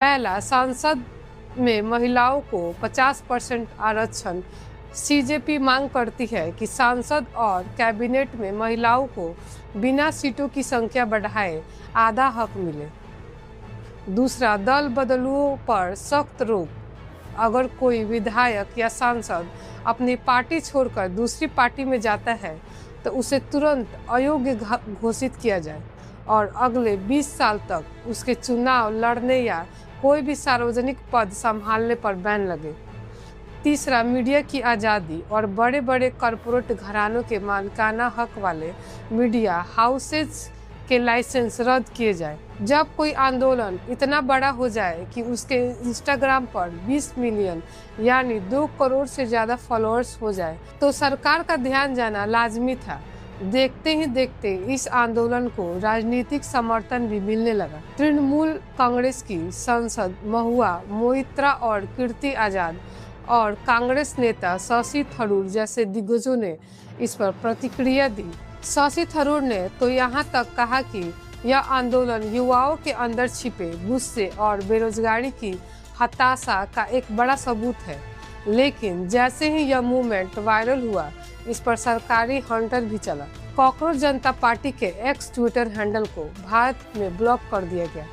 पहला, संसद में महिलाओं को 50% आरक्षण। सीजेपी मांग करती है कि सांसद और कैबिनेट में महिलाओं को बिना सीटों की संख्या बढ़ाए आधा हक मिले। दूसरा, दल बदलुओं पर सख्त रोक। अगर कोई विधायक या सांसद अपनी पार्टी छोड़कर दूसरी पार्टी में जाता है तो उसे तुरंत अयोग्य घोषित किया जाए और अगले 20 साल तक उसके चुनाव लड़ने या कोई भी सार्वजनिक पद संभालने पर बैन लगे। तीसरा, मीडिया की आज़ादी और बड़े बड़े कॉरपोरेट घरानों के मालिकाना हक वाले मीडिया हाउसेज के लाइसेंस रद्द किए जाए। जब कोई आंदोलन इतना बड़ा हो जाए कि उसके इंस्टाग्राम पर 20 मिलियन यानी 2 करोड़ से ज़्यादा फॉलोअर्स हो जाए तो सरकार का ध्यान जाना लाजमी था। देखते ही देखते इस आंदोलन को राजनीतिक समर्थन भी मिलने लगा। तृणमूल कांग्रेस की सांसद महुआ मोइत्रा और कीर्ति आजाद और कांग्रेस नेता शशि थरूर जैसे दिग्गजों ने इस पर प्रतिक्रिया दी। शशि थरूर ने तो यहाँ तक कहा कि यह आंदोलन युवाओं के अंदर छिपे गुस्से और बेरोजगारी की हताशा का एक बड़ा सबूत है। लेकिन जैसे ही यह मूवमेंट वायरल हुआ, इस पर सरकारी हंटर भी चला। कॉकरोच जनता पार्टी के एक्स ट्विटर हैंडल को भारत में ब्लॉक कर दिया गया।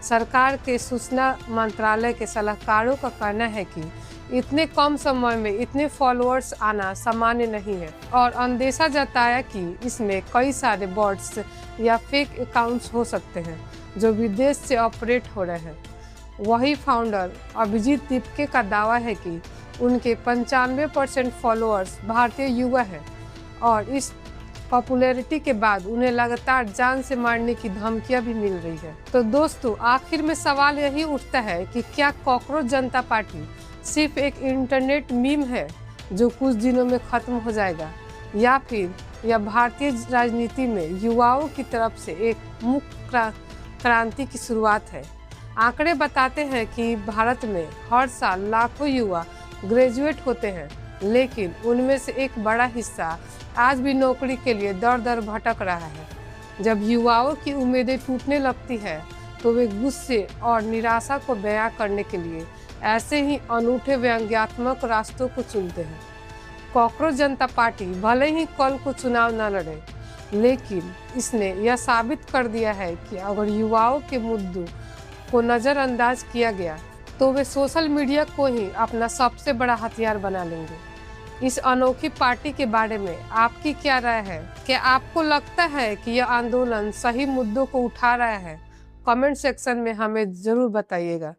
सरकार के सूचना मंत्रालय के सलाहकारों का कहना है कि इतने कम समय में इतने फॉलोअर्स आना सामान्य नहीं है और अंदेशा जताया कि इसमें कई सारे बॉट्स या फेक अकाउंट्स हो सकते हैं जो विदेश से ऑपरेट हो रहे हैं। वही फाउंडर अभिजीत दीपके का दावा है कि उनके 95% फॉलोअर्स भारतीय युवा हैं और इस पॉपुलैरिटी के बाद उन्हें लगातार जान से मारने की धमकियां भी मिल रही है। तो दोस्तों, आखिर में सवाल यही उठता है कि क्या कॉकरोच जनता पार्टी सिर्फ एक इंटरनेट मीम है जो कुछ दिनों में खत्म हो जाएगा, या फिर यह भारतीय राजनीति में युवाओं की तरफ से एक मुख्य क्रांति की शुरुआत है। आंकड़े बताते हैं कि भारत में हर साल लाखों युवा ग्रेजुएट होते हैं, लेकिन उनमें से एक बड़ा हिस्सा आज भी नौकरी के लिए दर दर भटक रहा है। जब युवाओं की उम्मीदें टूटने लगती है तो वे गुस्से और निराशा को बयां करने के लिए ऐसे ही अनूठे व्यंग्यात्मक रास्तों को चुनते हैं। कॉकरोच जनता पार्टी भले ही कल को चुनाव न लड़े, लेकिन इसने यह साबित कर दिया है कि अगर युवाओं के मुद्दों को नज़रअंदाज किया गया तो वे सोशल मीडिया को ही अपना सबसे बड़ा हथियार बना लेंगे। इस अनोखी पार्टी के बारे में आपकी क्या राय है? क्या आपको लगता है कि यह आंदोलन सही मुद्दों को उठा रहा है? कमेंट सेक्शन में हमें ज़रूर बताइएगा।